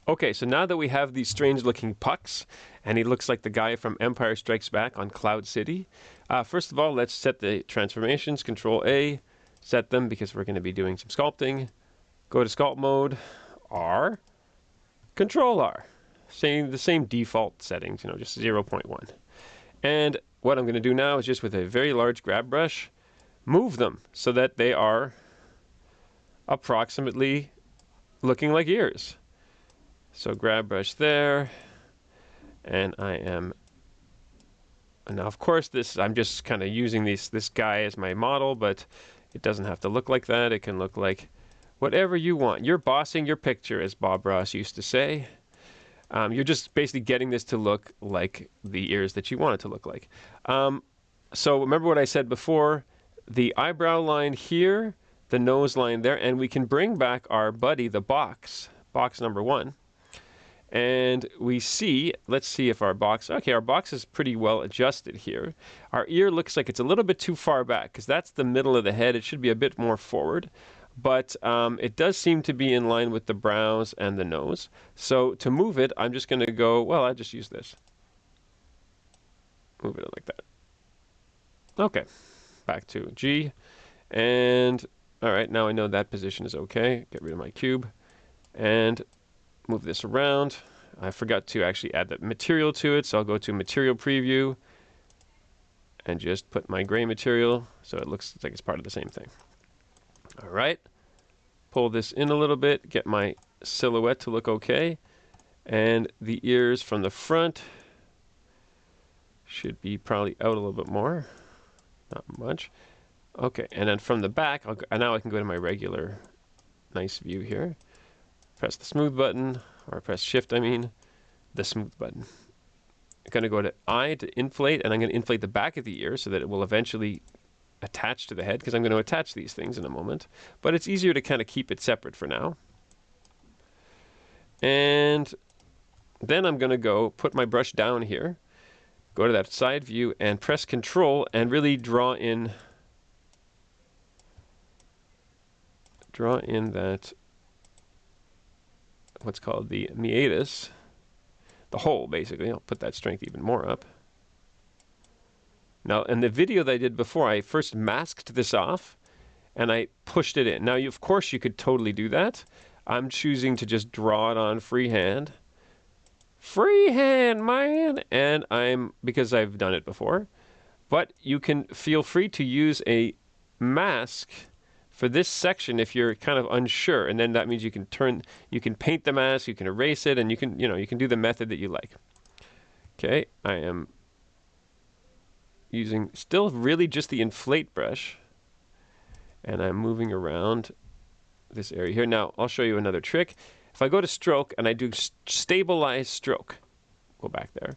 Okay, so now that we have these strange looking pucks, and he looks like the guy from Empire Strikes Back on Cloud City, first of all, let's set the transformations, Control A, set them because we're going to be doing some sculpting. Go to sculpt mode, R, Control R. The same default settings, just 0.1. And what I'm going to do now is just with a very large grab brush, move them so that they are approximately looking like ears. So grab brush there, and now of course I'm just kind of using this guy as my model, but it doesn't have to look like that. It can look like whatever you want. You're bossing your picture, as Bob Ross used to say. You're just basically getting this to look like the ears that you want it to look like. So remember what I said before, the eyebrow line here, the nose line there, and we can bring back our buddy, the box number 1. And we see, let's see if our box is pretty well adjusted here. Our ear looks like it's a little bit too far back because that's the middle of the head. It should be a bit more forward. But it does seem to be in line with the brows and the nose. So to move it, I'm just going to go, well, I just use this. Move it like that. Okay, back to G. And all right, now I know that position is okay. Get rid of my cube and move this around. I forgot to actually add the material to it, so I'll go to Material Preview and just put my gray material so it looks like it's part of the same thing. All right, pull this in a little bit, get my silhouette to look okay, and the ears from the front should be probably out a little bit more, not much. Okay, and then from the back, now I can go to my regular nice view here. Press the smooth button, or press shift, the smooth button. I'm going to go to I to inflate, and I'm going to inflate the back of the ear so that it will eventually attach to the head, because I'm going to attach these things in a moment. But it's easier to kind of keep it separate for now. And then I'm going to go put my brush down here, go to that side view, and press Control, and really draw in that what's called the meatus, the hole, basically. I'll put that strength even more up. Now, in the video that I did before, I first masked this off, and I pushed it in. Now, of course, you could totally do that. I'm choosing to just draw it on freehand. Freehand, man! And because I've done it before. But you can feel free to use a mask for this section if you're kind of unsure, and then that means you can paint the mask, you can erase it, and you can do the method that you like. Okay, I am using still really just the inflate brush, and I'm moving around this area here. Now I'll show you another trick. If I go to stroke and I do stabilize stroke, go back there,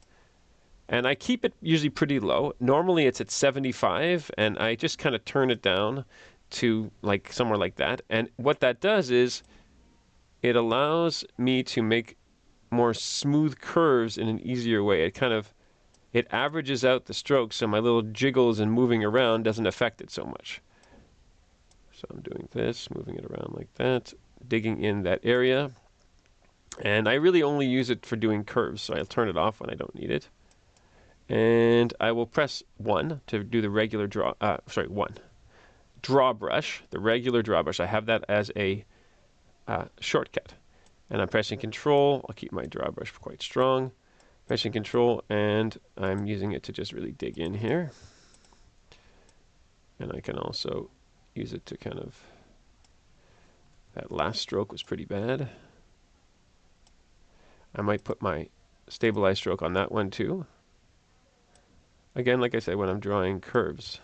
and I keep it usually pretty low. Normally it's at 75, and I just kind of turn it down to like somewhere like that. And what that does is it allows me to make more smooth curves in an easier way. It averages out the strokes, so my little jiggles and moving around doesn't affect it so much. So I'm doing this, moving it around like that, digging in that area. And I really only use it for doing curves, so I'll turn it off when I don't need it. And I will press 1 to do the regular draw brush, the regular draw brush. I have that as a shortcut. And I'm pressing Control. I'll keep my draw brush quite strong. Pressing Control, and I'm using it to just really dig in here. And I can also use it to kind of, that last stroke was pretty bad. I might put my stabilized stroke on that one too. Again, like I said, when I'm drawing curves,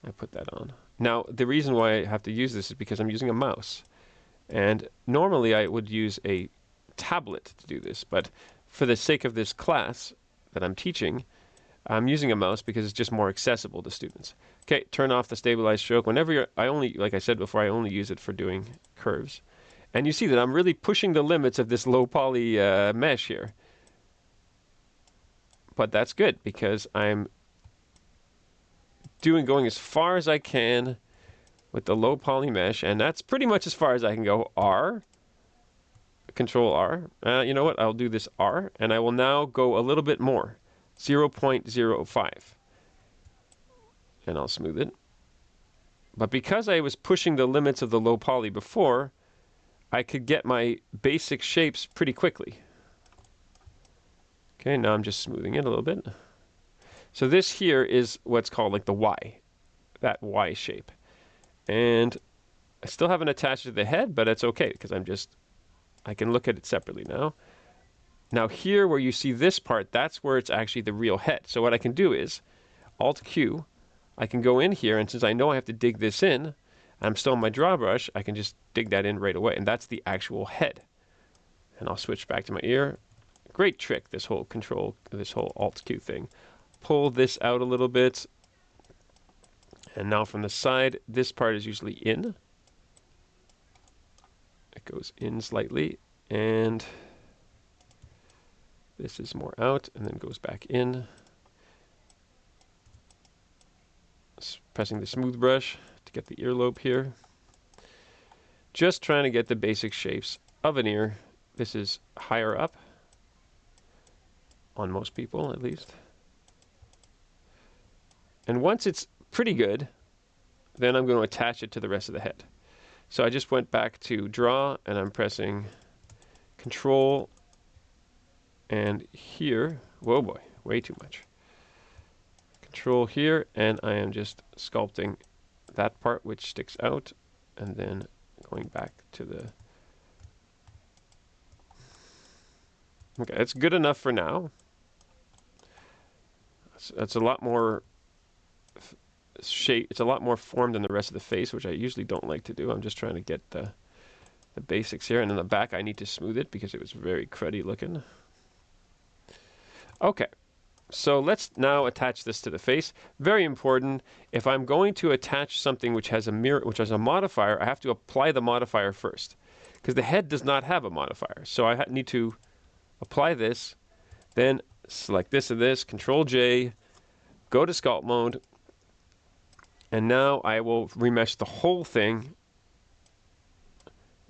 I put that on. Now, the reason why I have to use this is because I'm using a mouse. And normally I would use a tablet to do this, but for the sake of this class that I'm teaching, I'm using a mouse because it's just more accessible to students. Okay, turn off the stabilized stroke. Whenever like I said before, I only use it for doing curves. And you see that I'm really pushing the limits of this low poly mesh here. But that's good because I'm going as far as I can with the low poly mesh, and that's pretty much as far as I can go. R, Control R. You know what? I'll do this R, and I will now go a little bit more, 0.05, and I'll smooth it. But because I was pushing the limits of the low poly before, I could get my basic shapes pretty quickly. Okay, now I'm just smoothing it a little bit. So this here is what's called like the Y, that Y shape. And I still haven't attached it to the head, but it's okay because I can look at it separately now. Now here where you see this part, that's where it's actually the real head. So what I can do is Alt-Q, I can go in here, and since I know I have to dig this in, I'm still on my draw brush, I can just dig that in right away, and that's the actual head. And I'll switch back to my ear. Great trick, this whole Alt-Q thing. Pull this out a little bit, and now from the side, this part is usually in. It goes in slightly, and this is more out, and then goes back in. Pressing the smooth brush to get the earlobe here. Just trying to get the basic shapes of an ear. This is higher up, on most people at least. And once it's pretty good, then I'm going to attach it to the rest of the head. So I just went back to draw, and I'm pressing Control, and here, whoa boy, way too much. Control here, and I am just sculpting that part which sticks out, and then going back to the... Okay, it's good enough for now. It's a lot more shape, it's a lot more form than the rest of the face, which I usually don't like to do. I'm just trying to get the basics here, and in the back I need to smooth it because it was very cruddy looking. Okay. So let's now attach this to the face. Very important, if I'm going to attach something which has a mirror, which has a modifier, I have to apply the modifier first, because the head does not have a modifier. So I need to apply this, then select this and this, Control J, go to sculpt mode, and now I will remesh the whole thing,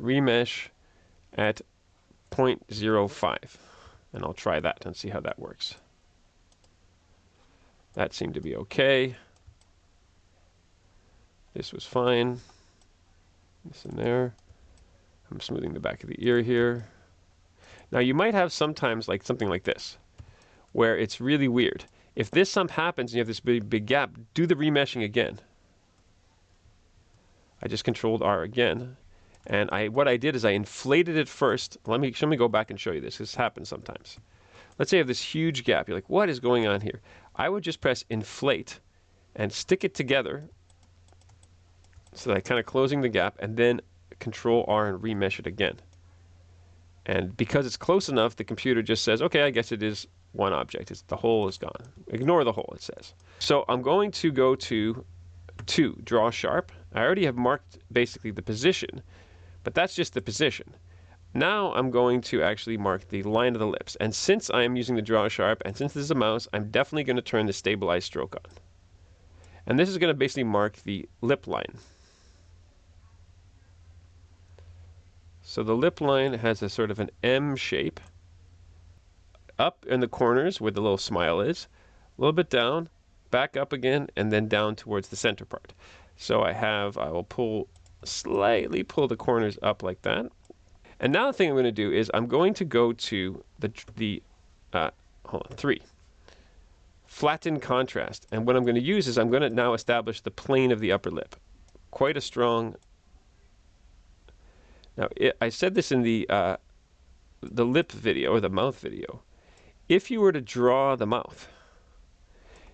remesh at 0.05, and I'll try that and see how that works. That seemed to be okay. This was fine. This in there. I'm smoothing the back of the ear here. Now you might have sometimes like something like this, where it's really weird. If this happens and you have this big gap, do the remeshing again. I just Controlled R again. And what I did is I inflated it first. Let me go back and show you this. This happens sometimes. Let's say you have this huge gap. You're like, what is going on here? I would just press inflate and stick it together so that I'm kind of closing the gap, and then Control R and remesh it again. And because it's close enough, the computer just says, okay, I guess it is one object. The hole is gone. Ignore the hole, it says. So I'm going to go to Draw Sharp. I already have marked basically the position, but that's just the position. Now I'm going to actually mark the line of the lips. And since I am using the Draw Sharp, and since this is a mouse, I'm definitely going to turn the Stabilize Stroke on. And this is going to basically mark the lip line. So the lip line has a sort of an M shape. Up in the corners where the little smile is, a little bit down, back up again, and then down towards the center part. So I will slightly pull the corners up like that. And now the thing I'm going to do is I'm going to go to hold on, 3. Flatten contrast. And what I'm going to use is I'm going to now establish the plane of the upper lip. Quite a strong... Now, I said this in the lip video, or the mouth video. If you were to draw the mouth,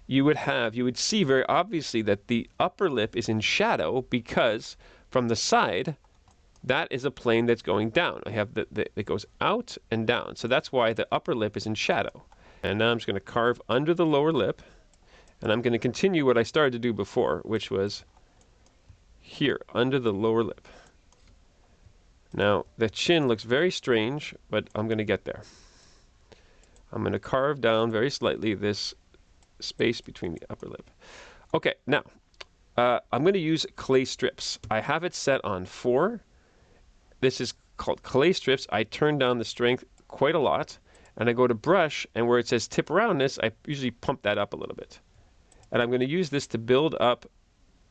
you would see very obviously that the upper lip is in shadow, because from the side, that is a plane that's going down. I have it goes out and down. So that's why the upper lip is in shadow. And now I'm just going to carve under the lower lip, and I'm going to continue what I started to do before, which was here, under the lower lip. Now, the chin looks very strange, but I'm going to get there. I'm going to carve down very slightly this space between the upper lip. Okay, now, I'm going to use clay strips. I have it set on 4. This is called clay strips, I turn down the strength quite a lot, and I go to brush, and where it says tip roundness, I usually pump that up a little bit. And I'm going to use this to build up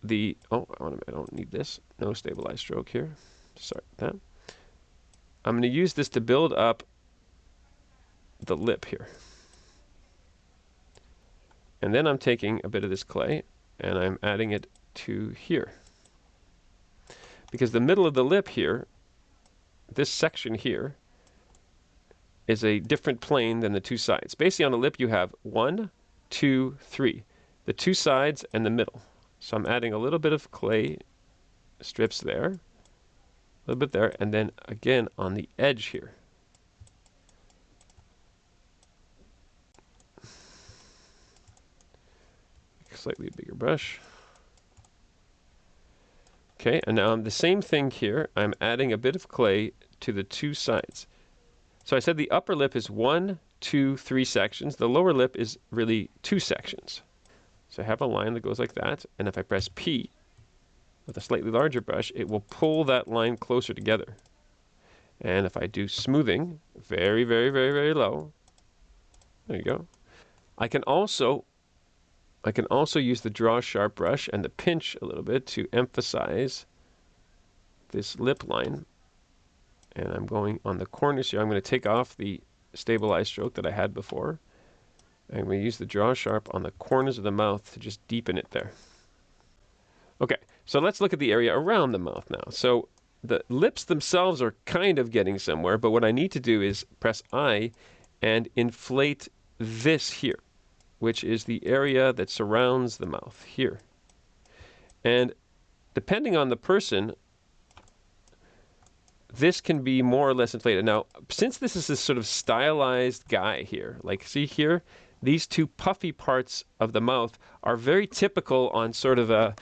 the, I don't need this, no stabilized stroke here, sorry about that. I'm going to use this to build up the lip here. And then I'm taking a bit of this clay, and I'm adding it to here. Because the middle of the lip here, this section here, is a different plane than the two sides. Basically on the lip you have 1, 2, 3. The two sides and the middle. So I'm adding a little bit of clay strips there, a little bit there, and then again on the edge here. Slightly bigger brush. Okay, and now the same thing here. I'm adding a bit of clay to the two sides. So I said the upper lip is 1, 2, 3 sections. The lower lip is really 2 sections. So I have a line that goes like that, and if I press P with a slightly larger brush, it will pull that line closer together. And if I do smoothing, very, very, very, very low, there you go. I can also use the draw sharp brush and the pinch a little bit to emphasize this lip line. And I'm going on the corners here. I'm going to take off the stabilized stroke that I had before. I'm going to use the draw sharp on the corners of the mouth to just deepen it there. Okay, so let's look at the area around the mouth now. So the lips themselves are kind of getting somewhere, but what I need to do is press I and inflate this here, which is the area that surrounds the mouth here. And depending on the person, this can be more or less inflated. Now, since this is this sort of stylized guy here, like see here, these two puffy parts of the mouth are very typical on sort of a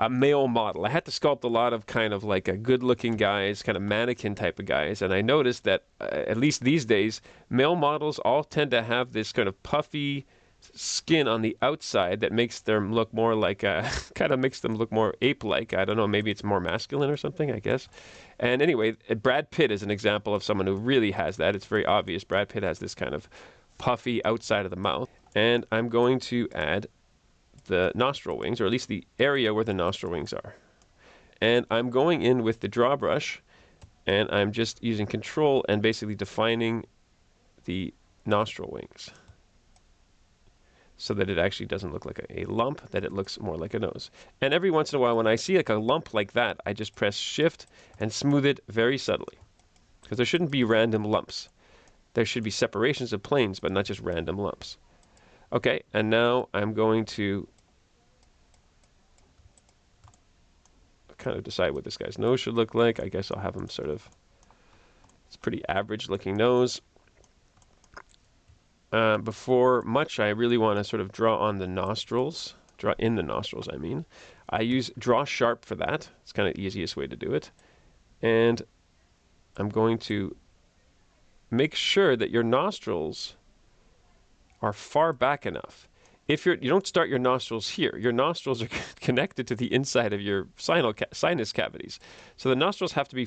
male model. I had to sculpt a lot of kind of like a good-looking guys, kind of mannequin type of guys, and I noticed that at least these days, male models all tend to have this kind of puffy skin on the outside that makes them look more like kind of makes them look more ape-like. I don't know, maybe it's more masculine or something, I guess. And anyway, Brad Pitt is an example of someone who really has that. It's very obvious. Brad Pitt has this kind of puffy outside of the mouth. And I'm going to add the nostril wings, or at least the area where the nostril wings are. And I'm going in with the draw brush, and I'm just using control and basically defining the nostril wings, so that it actually doesn't look like a lump, that it looks more like a nose. And every once in a while, when I see like a lump like that, I just press Shift and smooth it very subtly. Because there shouldn't be random lumps. There should be separations of planes, but not just random lumps. Okay, and now I'm going to kind of decide what this guy's nose should look like. I guess I'll have him sort of, it's a pretty average looking nose. Before much, I really want to sort of draw on the nostrils, draw in the nostrils, I mean. I use draw sharp for that. It's kind of the easiest way to do it. And I'm going to make sure that your nostrils are far back enough. If you don't start your nostrils here, your nostrils are connected to the inside of your sinus cavities. So the nostrils have to be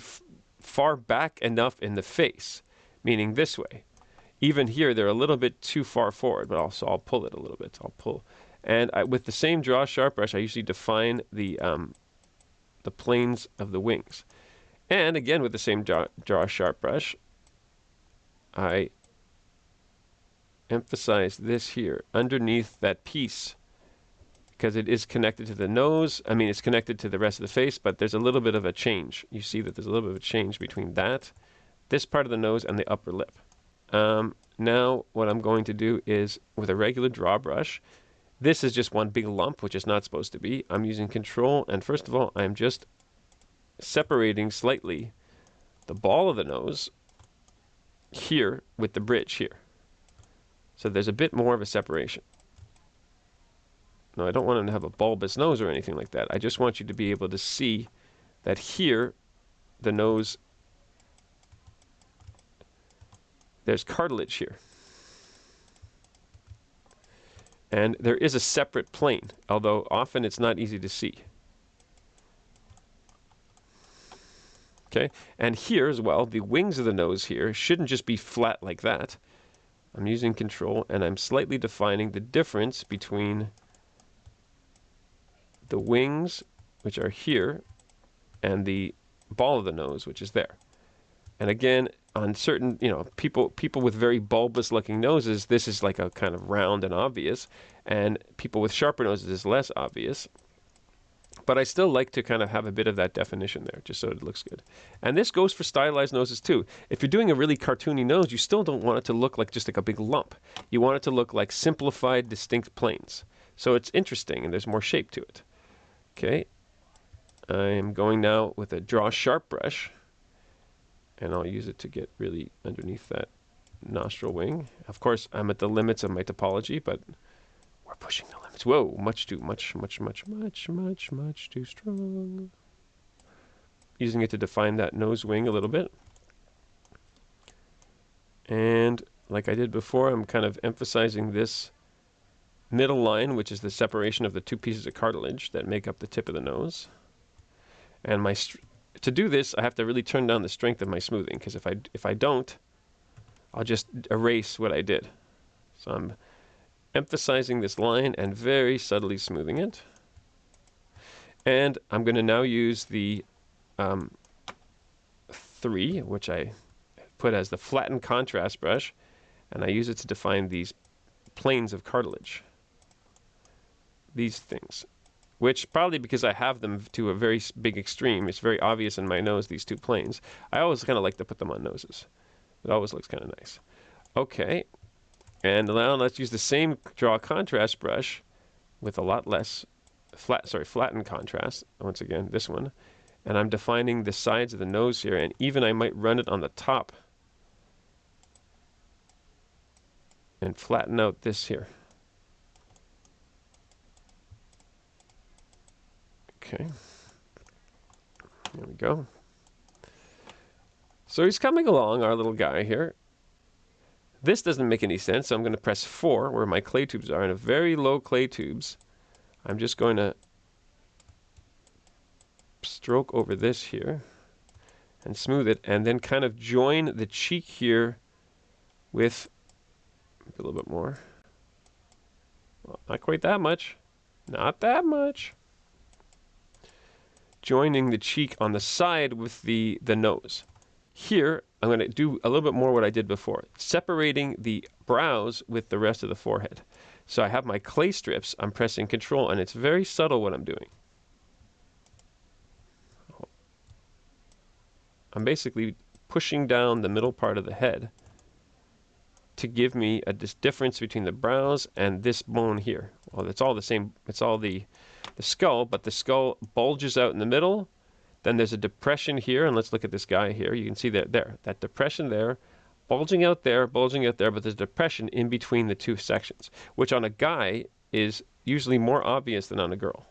far back enough in the face, meaning this way. Even here, they're a little bit too far forward, but also I'll pull it a little bit. I'll pull. And with the same draw sharp brush, I usually define the planes of the wings. And again, with the same draw sharp brush, I emphasize this here underneath that piece, because it is connected to the nose. I mean, it's connected to the rest of the face, but there's a little bit of a change. You see that there's a little bit of a change between that, this part of the nose, and the upper lip. Now what I'm going to do is, with a regular draw brush, this is just one big lump, which is not supposed to be. I'm using control, and first of all, I'm just separating slightly the ball of the nose here with the bridge here. So there's a bit more of a separation. Now, I don't want him to have a bulbous nose or anything like that. I just want you to be able to see that here, the nose, there's cartilage here. And there is a separate plane, although often it's not easy to see. Okay, and here as well, the wings of the nose here shouldn't just be flat like that. I'm using control and I'm slightly defining the difference between the wings, which are here, and the ball of the nose, which is there. And again, on certain, people with very bulbous looking noses, this is like a kind of round and obvious, and people with sharper noses is less obvious. But I still like to kind of have a bit of that definition there, just so it looks good. And this goes for stylized noses too. If you're doing a really cartoony nose, you still don't want it to look like just like a big lump. You want it to look like simplified, distinct planes. So it's interesting, and there's more shape to it. Okay, I'm going now with a draw sharp brush, and I'll use it to get really underneath that nostril wing. Of course, I'm at the limits of my topology, but we're pushing the limits. Whoa, much too strong. Using it to define that nose wing a little bit. And like I did before, I'm kind of emphasizing this middle line, which is the separation of the two pieces of cartilage that make up the tip of the nose. And to do this, I have to really turn down the strength of my smoothing, because if I don't, I'll just erase what I did. So I'm emphasizing this line and very subtly smoothing it. And I'm going to now use the 3, which I put as the flattened contrast brush, and I use it to define these planes of cartilage. These things, which probably because I have them to a very big extreme, it's very obvious in my nose, these two planes. I always kind of like to put them on noses. It always looks kind of nice. Okay, and now let's use the same draw contrast brush with a lot less flattened contrast. Once again, this one. And I'm defining the sides of the nose here, and even I might run it on the top and flatten out this here. Okay, there we go. So he's coming along, our little guy here. This doesn't make any sense, so I'm going to press 4 where my clay tubes are, in a very low clay tubes. I'm just going to stroke over this here and smooth it, and then kind of join the cheek here with a little bit more. Well, not quite that much. Not that much. Joining the cheek on the side with the nose. Here, I'm going to do a little bit more what I did before, separating the brows with the rest of the forehead. So I have my clay strips, I'm pressing control, and it's very subtle what I'm doing. I'm basically pushing down the middle part of the head to give me this difference between the brows and this bone here. Well, it's all the same, it's all the skull, but the skull bulges out in the middle. Then there's a depression here, and let's look at this guy here. You can see that that depression there, bulging out there, but there's a depression in between the two sections, which on a guy is usually more obvious than on a girl.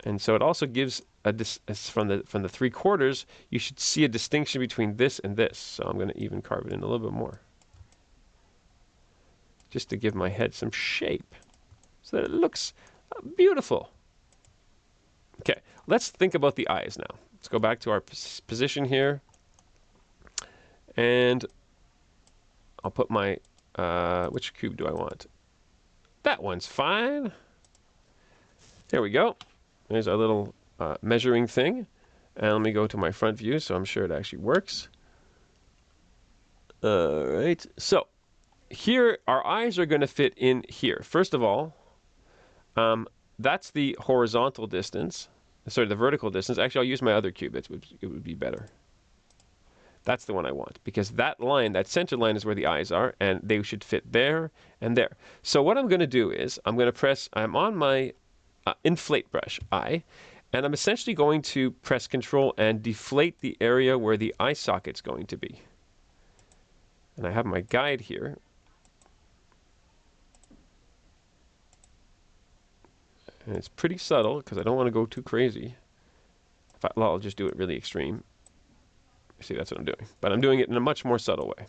And so it also gives from the 3/4, you should see a distinction between this and this. So I'm going to even carve it in a little bit more, just to give my head some shape, so that it looks beautiful. Okay, let's think about the eyes now. Let's go back to our position here, and I'll put my which cube do I want? That one's fine. There we go. There's our little measuring thing. And let me go to my front view, so I'm sure it actually works. All right, so here our eyes are going to fit in here. First of all, that's the horizontal distance. Sorry, the vertical distance. Actually, I'll use my other cube. It would be better. That's the one I want, because that line, that center line, is where the eyes are, and they should fit there and there. So what I'm going to do is I'm on my inflate brush, and I'm essentially going to press Control and deflate the area where the eye socket's going to be. And I have my guide here. And it's pretty subtle, because I don't want to go too crazy. Well, I'll just do it really extreme. See, that's what I'm doing. But I'm doing it in a much more subtle way.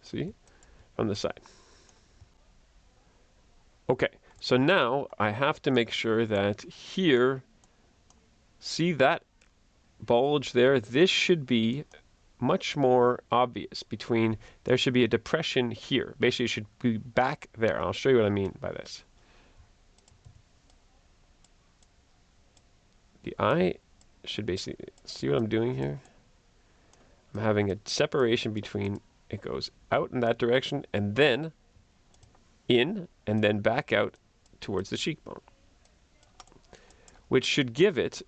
See? From the side. Okay, so now I have to make sure that here, see that bulge there? This should be much more obvious between, there should be a depression here. Basically, it should be back there. I'll show you what I mean by this. The eye should basically, see what I'm doing here? I'm having a separation between, it goes out in that direction and then in and then back out towards the cheekbone, which should give it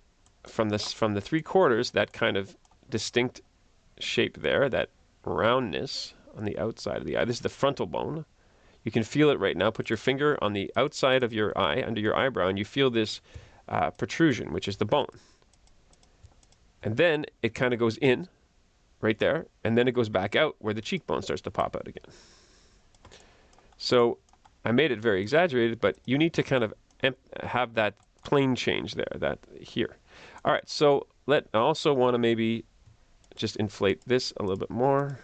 from the 3/4 that kind of distinct shape there, that roundness on the outside of the eye. This is the frontal bone. You can feel it right now. Put your finger on the outside of your eye, under your eyebrow, and you feel this protrusion, which is the bone. And then it kind of goes in right there, and then it goes back out where the cheekbone starts to pop out again. So I made it very exaggerated, but you need to kind of have that plane change there, that here. All right, so I also want to maybe just inflate this a little bit more.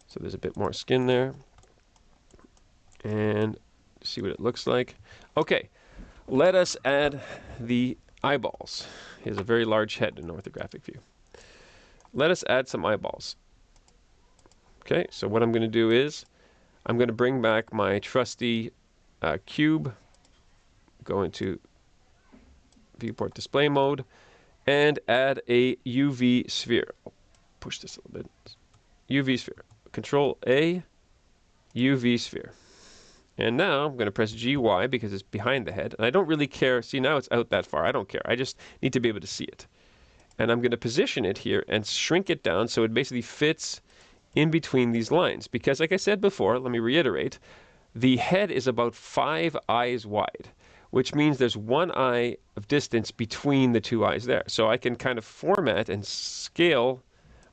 So there's a bit more skin there. And see what it looks like. Okay, let us add the eyeballs. He has a very large head in orthographic view. Let us add some eyeballs. Okay, so what I'm going to do is I'm going to bring back my trusty cube, go into viewport display mode, and add a UV sphere. I'll push this a little bit. UV sphere. Control A, UV sphere. And now I'm going to press GY because it's behind the head. And I don't really care. See, now it's out that far. I don't care. I just need to be able to see it. And I'm going to position it here and shrink it down so it basically fits in between these lines. Because like I said before, let me reiterate, the head is about 5 eyes wide, which means there's 1 eye of distance between the 2 eyes there. So I can kind of format and scale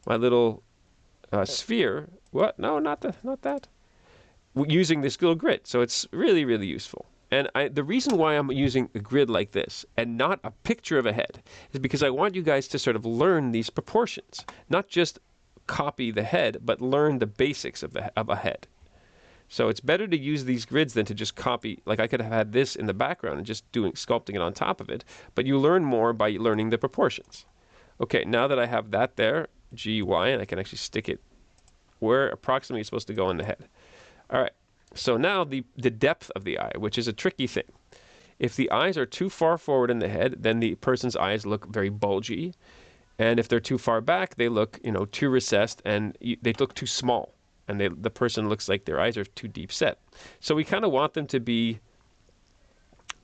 my little sphere. What? No, not that. Using this little grid. So it's really, really useful. And the reason why I'm using a grid like this and not a picture of a head is because I want you guys to sort of learn these proportions. Not just copy the head, but learn the basics of a head. So it's better to use these grids than to just copy. Like I could have had this in the background and just sculpting it on top of it. But you learn more by learning the proportions. Okay, now that I have that there, GY, and I can actually stick it where approximately it's supposed to go in the head. All right, so now the depth of the eye, which is a tricky thing. If the eyes are too far forward in the head, then the person's eyes look very bulgy. And if they're too far back, they look, too recessed and they look too small. And the person looks like their eyes are too deep set. So we kind of want them to be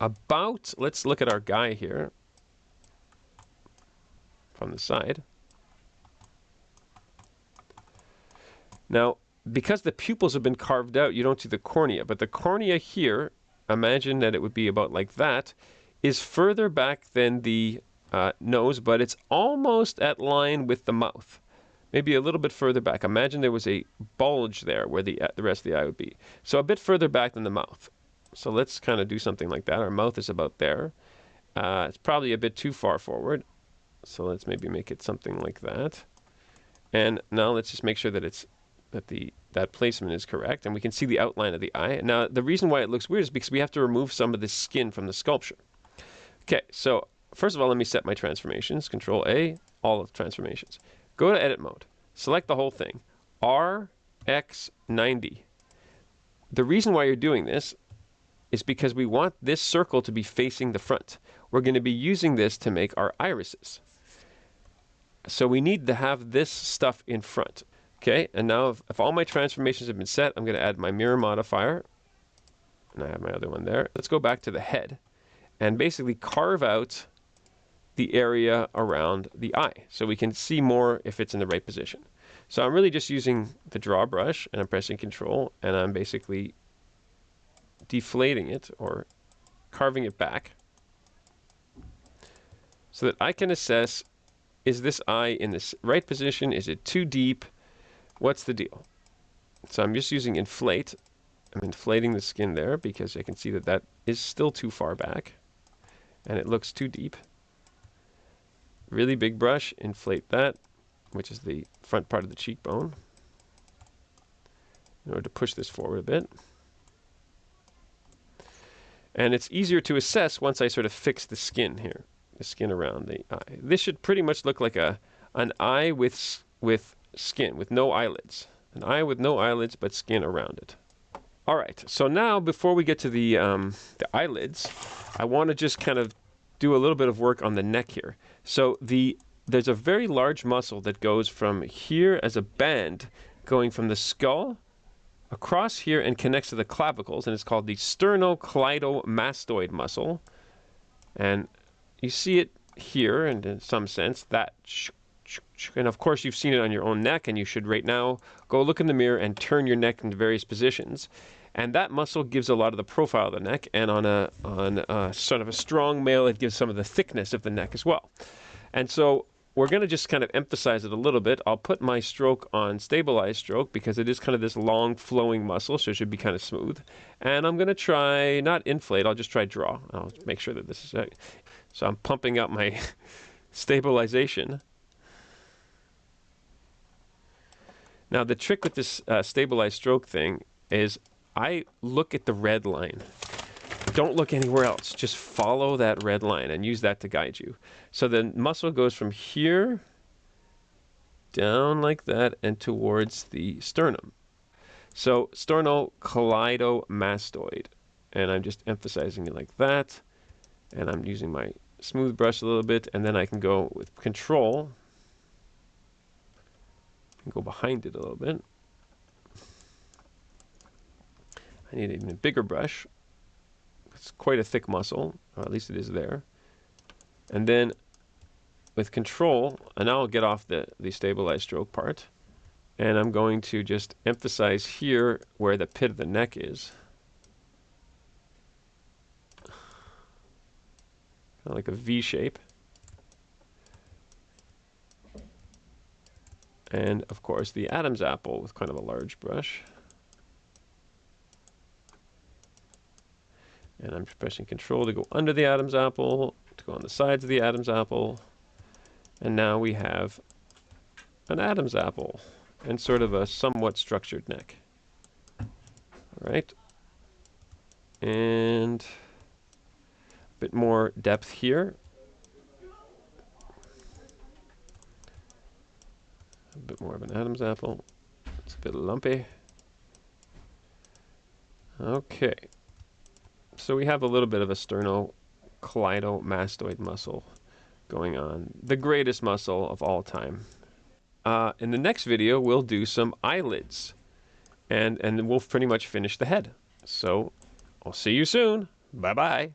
about, let's look at our guy here from the side. Now, because the pupils have been carved out, you don't see the cornea. But the cornea here, imagine that it would be about like that, is further back than the nose, but it's almost at line with the mouth. Maybe a little bit further back. Imagine there was a bulge there where the rest of the eye would be. So a bit further back than the mouth. So let's kind of do something like that. Our mouth is about there. It's probably a bit too far forward. So let's maybe make it something like that. And now let's just make sure that that placement is correct, and we can see the outline of the eye. Now, the reason why it looks weird is because we have to remove some of the skin from the sculpture. Okay, so first of all, let me set my transformations. Control A, all of the transformations. Go to edit mode. Select the whole thing. RX90. The reason why you're doing this is because we want this circle to be facing the front. We're going to be using this to make our irises. So we need to have this stuff in front. Okay, and now if all my transformations have been set, I'm going to add my mirror modifier. And I have my other one there. Let's go back to the head and basically carve out the area around the eye so we can see more if it's in the right position. So I'm really just using the draw brush and I'm pressing Control and I'm basically deflating it or carving it back so that I can assess, is this eye in the right position? Is it too deep? What's the deal? So I'm just using inflate. I'm inflating the skin there because I can see that that is still too far back and it looks too deep. Really big brush, inflate that, which is the front part of the cheekbone, in order to push this forward a bit. And it's easier to assess once I sort of fix the skin here, the skin around the eye. This should pretty much look like an eye with skin, with no eyelids. An eye with no eyelids, but skin around it. All right, so now before we get to the eyelids, I want to just kind of do a little bit of work on the neck here. So there's a very large muscle that goes from here as a band, going from the skull across here and connects to the clavicles, and it's called the sternocleidomastoid muscle. And you see it here, and in some sense, that. And of course, you've seen it on your own neck, and you should right now go look in the mirror and turn your neck into various positions. And that muscle gives a lot of the profile of the neck, and on a sort of a strong male, it gives some of the thickness of the neck as well. And so we're going to just kind of emphasize it a little bit. I'll put my stroke on stabilized stroke because it is kind of this long flowing muscle, so it should be kind of smooth. And I'm going to try, not inflate, I'll just try draw. I'll make sure that this is right. So I'm pumping up my stabilization. Now the trick with this stabilized stroke thing is I look at the red line. Don't look anywhere else. Just follow that red line and use that to guide you. So the muscle goes from here down like that and towards the sternum. So sternocleidomastoid. And I'm just emphasizing it like that. And I'm using my smooth brush a little bit, and then I can go with control and go behind it a little bit. I need an even bigger brush. It's quite a thick muscle, or at least it is there. And then with control, and now I'll get off the stabilized stroke part, and I'm going to just emphasize here where the pit of the neck is. Kind of like a V shape. And of course the Adam's apple with kind of a large brush. And I'm pressing control to go under the Adam's apple, to go on the sides of the Adam's apple. And now we have an Adam's apple and sort of a somewhat structured neck. All right. And a bit more depth here. A bit more of an Adam's apple. It's a bit lumpy. Okay. So we have a little bit of a sternocleidomastoid muscle going on. The greatest muscle of all time. In the next video, we'll do some eyelids. And we'll pretty much finish the head. So I'll see you soon. Bye-bye.